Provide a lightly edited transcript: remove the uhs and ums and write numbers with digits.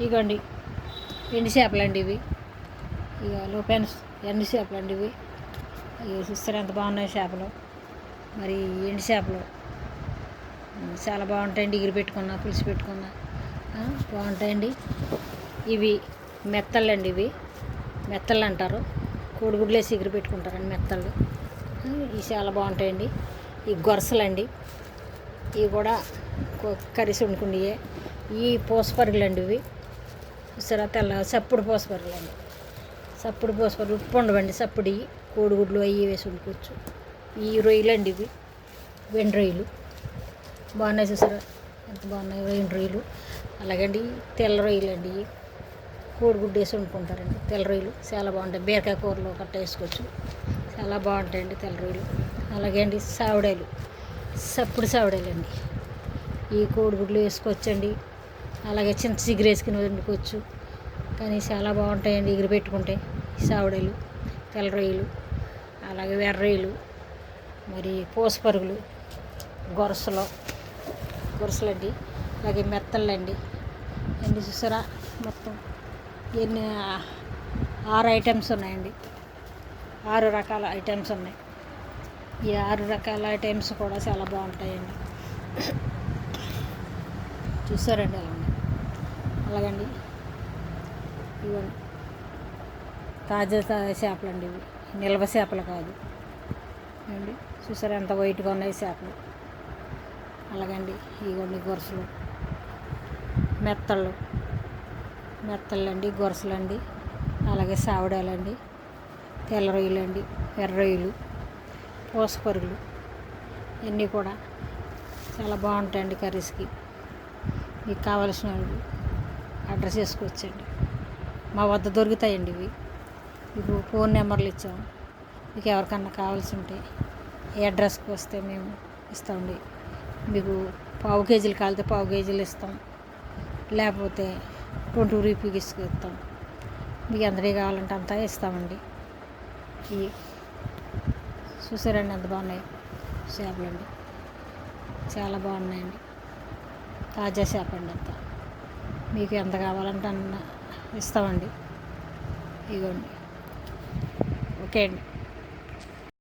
ఇగోండి ఎండు చేపలండి ఇవి. ఇక లోపెన్స్ ఎండు చేపలండి ఇవి. ఇవి చూస్తారు ఎంత బాగున్నాయి చేపలు. మరి ఎండు చేపలు చాలా బాగుంటాయండి. ఎగిరి పెట్టుకున్నా, పులుసు పెట్టుకున్నా బాగుంటాయండి. ఇవి మెత్తళ్ళండి. ఇవి మెత్తళ్ళు అంటారు. కోడిగుడ్లు వేసి ఎగిరి పెట్టుకుంటారండి మెత్తళ్ళు. ఇవి చాలా బాగుంటాయండి. ఈ గొరసలండి, ఇవి కూడా కర్రీస్ వండుకునేవి. ఈ పూసపరుగులండి ఇవి చూసారా, తెల్ల సప్పుడు పూసపరుగులండి. సప్పుడు పూసపరుగులు ఉప్పు ఉండవండి. సప్పుడు కోడిగుడ్లు అవి వేసి వండుకోవచ్చు. ఈ రొయ్యలు అండి, ఇవి వెండి రొయ్యలు బాగున్నాయి. చూసారా ఎంత బాగున్నాయి వెండి రొయ్యలు. అలాగండి తెల్ల రొయ్యలు అండి, కోడిగుడ్డు వేసి వండుకుంటారండి. తెల్ల రొయ్యలు చాలా బాగుంటాయి. బీరకాయ కూరలో కట్ట వేసుకోవచ్చు, చాలా బాగుంటాయండి తెల్ల రొయ్యలు. అలాగే అండి సావిడాయలు, సప్పుడు సావిడాయలు అండి, ఈ కోడిగుడ్లు వేసుకోవచ్చండి. అలాగే చింత చిగురు వేసుకుని వండుకోవచ్చు. కానీ చాలా బాగుంటాయండి ఎగిరి పెట్టుకుంటే. సావిడాయలు, తెల్ల రొయ్యలు, అలాగే వెర్ర రొయ్యలు, మరి పూసపరుగులు, గొరసలండి, అలాగే మెత్తళ్ళండి అండి. చూసారా మొత్తం ఎన్ని 6 ఐటమ్స్ ఉన్నాయండి. 6 రకాల ఐటమ్స్ ఉన్నాయి. ఈ 6 రకాల ఐటమ్స్ కూడా చాలా బాగుంటాయండి. చూసారండి అలా ఉన్నాయి. అలాగండి ఇవ్వండి తాజా చేపలండి. ఇవి నిల్వ చేపలు కాదు అండి. చూసారా ఎంత వైట్గా ఉన్నాయి చేపలు. అలాగండి ఇవ్వండి గొరసలు, మెత్తళ్ళండి, గొరసలండి, అలాగే సావిడాలండి, తెల్ల రొయ్యలండి, ఎర్ర రొయ్యలు, పూసపరుగులు ఇవన్నీ కూడా చాలా బాగుంటాయండి కర్రీస్కి. మీకు కావలసిన అడ్రస్ చేసుకోవచ్చండి. మా వద్ద దొరుకుతాయండి ఇవి. మీకు ఫోన్ నెంబర్లు ఇచ్చాము. మీకు ఎవరికన్నా కావాల్సి ఉంటే ఈ అడ్రస్కి వస్తే మేము ఇస్తామండి. మీకు పావు కేజీలు కాలితే పావు కేజీలు ఇస్తాం, లేకపోతే 20 రూపీకి ఇస్తాం. మీకు ఎంతటి కావాలంటే అంతా ఇస్తామండి. ఈ చూసారండి ఎంత బాగున్నాయి చేపలండి, చాలా బాగున్నాయండి. తాజా చేప అండి అంతా. మీకు ఎంత కావాలంటే అన్న ఇస్తామండి. ఇదిగోండి. ఓకే అండి.